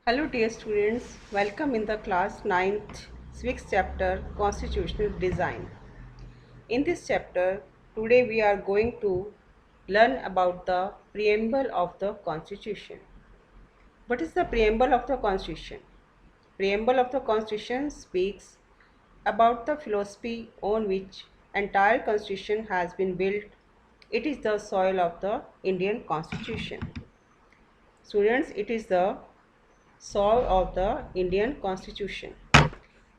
Hello dear students, welcome in the class 9th civics chapter Constitutional Design. In this chapter, today we are going to learn about the preamble of the Constitution. What is the preamble of the Constitution? Preamble of the Constitution speaks about the philosophy on which entire Constitution has been built. It is the soil of the Indian Constitution. Students, it is the soul of the Indian constitution.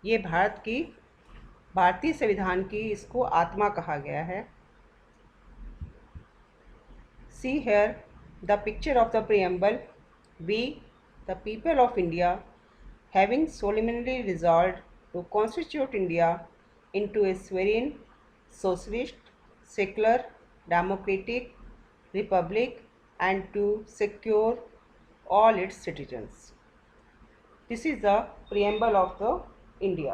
ये भारतीय संविधान की इसको आत्मा कहा गया है। See here the picture of the preamble. We the people of India having solemnly resolved to constitute India into a sovereign, socialist, secular, democratic republic and to secure all its citizens. This is the preamble of the India.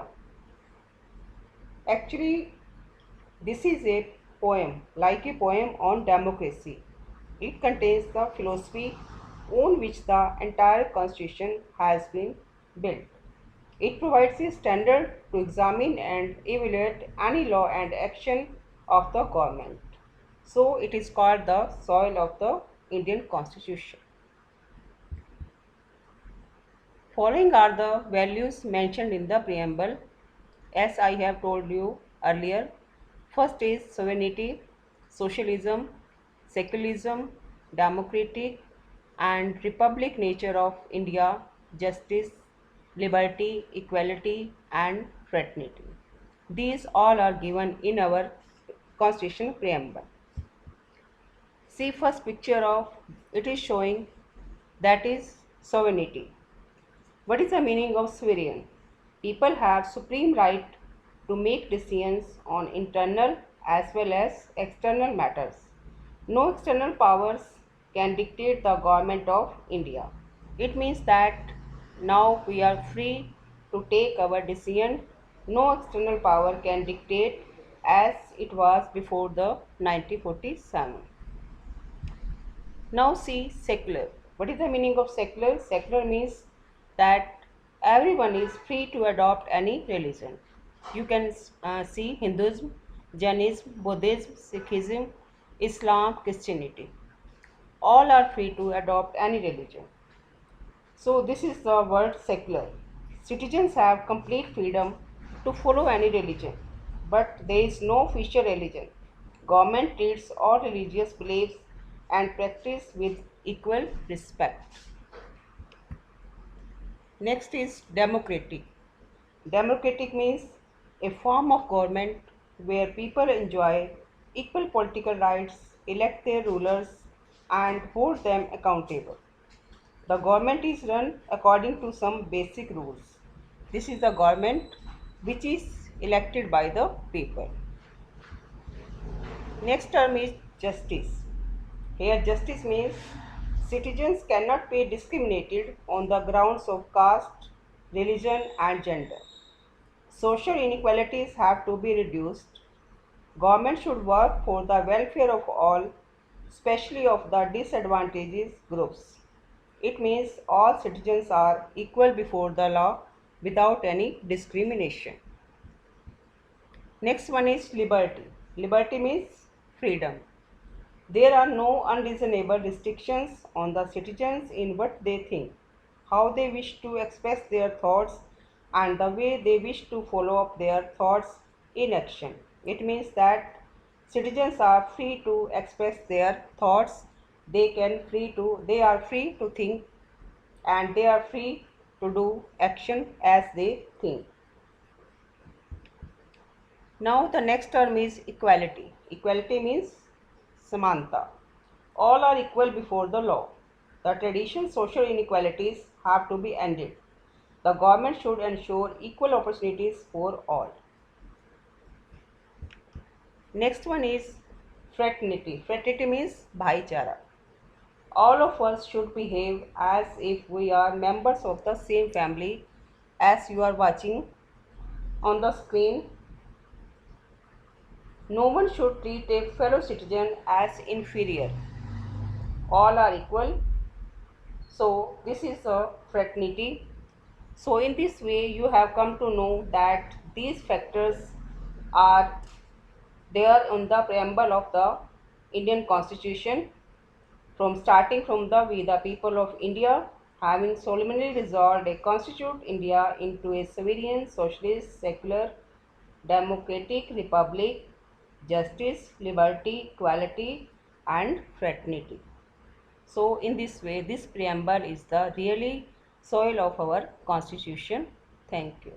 Actually, this is a poem, like a poem on democracy. It contains the philosophy on which the entire constitution has been built. It provides a standard to examine and evaluate any law and action of the government. So it is called the soil of the Indian Constitution. Following are the values mentioned in the preamble. As I have told you earlier, first is sovereignty, socialism, secularism, democratic and republic nature of India, justice, liberty, equality and fraternity. These all are given in our constitution preamble. See first picture of it is showing that is sovereignty. What is the meaning of sovereign? People have supreme right to make decisions on internal as well as external matters. No external powers can dictate the government of India. It means that now we are free to take our decision. No external power can dictate as it was before the 1947. Now see secular. What is the meaning of secular? Secular means that everyone is free to adopt any religion. You can see Hinduism, Jainism, Buddhism, Sikhism, Islam, Christianity. All are free to adopt any religion. So this is the word secular. Citizens have complete freedom to follow any religion, but there is no official religion. Government treats all religious beliefs and practice with equal respect. Next is democratic. Democratic means a form of government where people enjoy equal political rights, elect their rulers, and hold them accountable. The government is run according to some basic rules. This is the government which is elected by the people. Next term is justice. Here justice means citizens cannot be discriminated on the grounds of caste, religion and gender. Social inequalities have to be reduced. Government should work for the welfare of all, especially of the disadvantaged groups. It means all citizens are equal before the law without any discrimination. Next one is liberty. Liberty means freedom. There are no unreasonable restrictions on the citizens in what they think, how they wish to express their thoughts, and the way they wish to follow up their thoughts in action. It means that citizens are free to express their thoughts, they are free to think and they are free to do action as they think. Now the next term is equality. Equality means samanta. All are equal before the law. The traditional social inequalities have to be ended. The government should ensure equal opportunities for all. Next one is fraternity. Fraternity means bhaichara. All of us should behave as if we are members of the same family. As you are watching on the screen, no one should treat a fellow citizen as inferior. All are equal. So this is a fraternity. So in this way you have come to know that these factors are there on the preamble of the Indian Constitution, from starting from the we the people of India having solemnly resolved to constitute India into a sovereign, socialist, secular, democratic republic, justice, liberty, equality and fraternity. So in this way this preamble is the really soil of our constitution. Thank you.